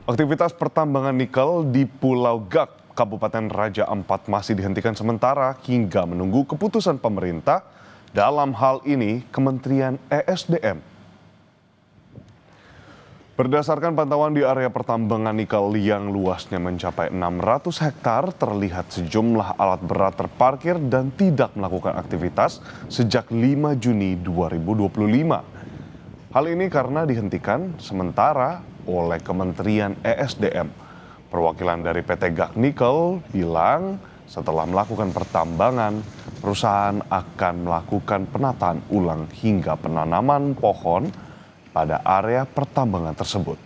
Aktivitas pertambangan nikel di Pulau Gak, Kabupaten Raja Ampat masih dihentikan sementara hingga menunggu keputusan pemerintah, dalam hal ini Kementerian ESDM. Berdasarkan pantauan di area pertambangan nikel yang luasnya mencapai 600 hektar, terlihat sejumlah alat berat terparkir dan tidak melakukan aktivitas sejak 5 Juni 2025. Hal ini karena dihentikan sementara oleh Kementerian ESDM. Perwakilan dari PT Gak Nikel bilang setelah melakukan pertambangan, perusahaan akan melakukan penataan ulang hingga penanaman pohon pada area pertambangan tersebut.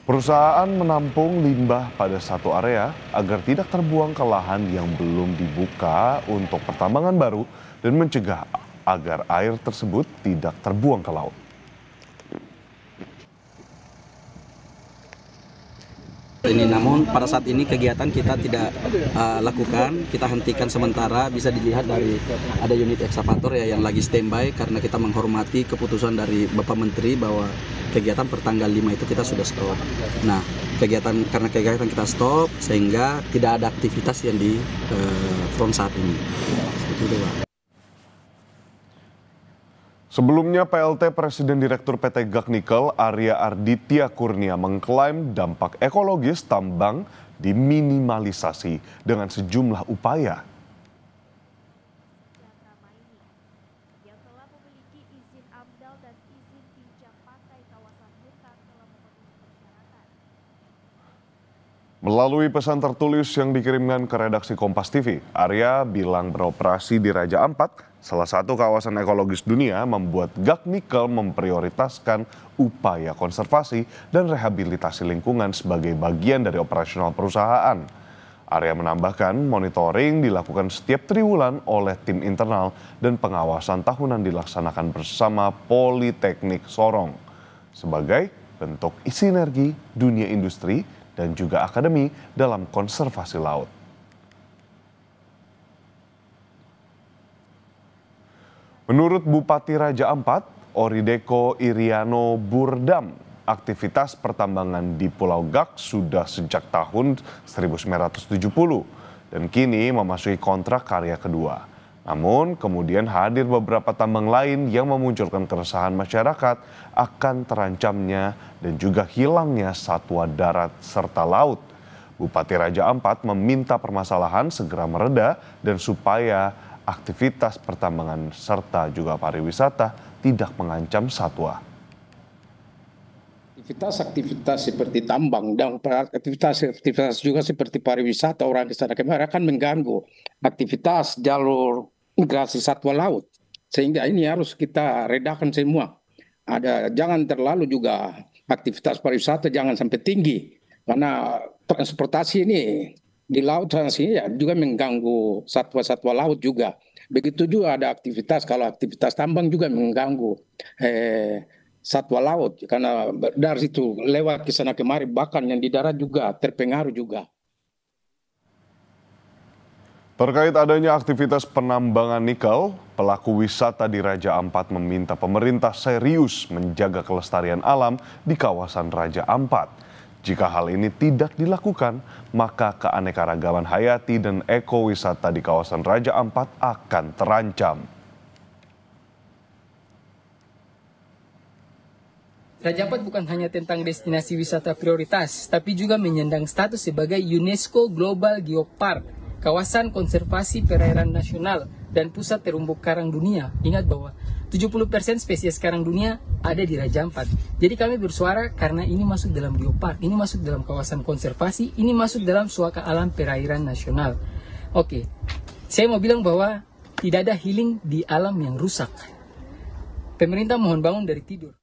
Perusahaan menampung limbah pada satu area agar tidak terbuang ke lahan yang belum dibuka untuk pertambangan baru dan mencegah agar air tersebut tidak terbuang ke laut. Namun pada saat ini kegiatan kita tidak lakukan, kita hentikan sementara. Bisa dilihat dari ada unit ekskavator ya yang lagi standby karena kita menghormati keputusan dari Bapak Menteri bahwa kegiatan pertanggal 5 itu kita sudah stop. Nah, karena kegiatan kita stop sehingga tidak ada aktivitas yang di front saat ini. Seperti itu, Pak. Sebelumnya PLT Presiden Direktur PT Gak Nikel Arya Arditya Kurnia mengklaim dampak ekologis tambang diminimalisasi dengan sejumlah upaya. Melalui pesan tertulis yang dikirimkan ke redaksi Kompas TV, Arya bilang beroperasi di Raja Ampat, salah satu kawasan ekologis dunia, membuat Gak Nikel memprioritaskan upaya konservasi dan rehabilitasi lingkungan sebagai bagian dari operasional perusahaan. Arya menambahkan monitoring dilakukan setiap triwulan oleh tim internal dan pengawasan tahunan dilaksanakan bersama Politeknik Sorong sebagai bentuk sinergi dunia industri dan juga akademi dalam konservasi laut. Menurut Bupati Raja Ampat, Orideko Iriano Burdam, aktivitas pertambangan di Pulau Gak sudah sejak tahun 1970 dan kini memasuki kontrak karya kedua. Namun kemudian hadir beberapa tambang lain yang memunculkan keresahan masyarakat akan terancamnya dan juga hilangnya satwa darat serta laut. Bupati Raja Ampat meminta permasalahan segera mereda dan supaya aktivitas pertambangan serta juga pariwisata tidak mengancam satwa. Aktivitas seperti tambang dan aktivitas juga seperti pariwisata orang ke sana kemari akan mengganggu aktivitas jalur migrasi satwa laut, sehingga ini harus kita redakan semua. Jangan terlalu juga aktivitas pariwisata jangan sampai tinggi karena transportasi ini di laut ya, juga mengganggu satwa-satwa laut juga. Begitu juga ada aktivitas, kalau aktivitas tambang juga mengganggu satwa laut karena dari situ lewat ke sana kemari, bahkan yang di darat juga terpengaruh juga. Terkait adanya aktivitas penambangan nikel, pelaku wisata di Raja Ampat meminta pemerintah serius menjaga kelestarian alam di kawasan Raja Ampat. Jika hal ini tidak dilakukan, maka keanekaragaman hayati dan ekowisata di kawasan Raja Ampat akan terancam. Raja Ampat bukan hanya tentang destinasi wisata prioritas, tapi juga menyandang status sebagai UNESCO Global Geopark, kawasan konservasi perairan nasional, dan pusat terumbu karang dunia. Ingat bahwa 70% spesies karang dunia ada di Raja Ampat. Jadi kami bersuara karena ini masuk dalam geopark, ini masuk dalam kawasan konservasi, ini masuk dalam suaka alam perairan nasional. Oke, saya mau bilang bahwa tidak ada healing di alam yang rusak. Pemerintah mohon bangun dari tidur.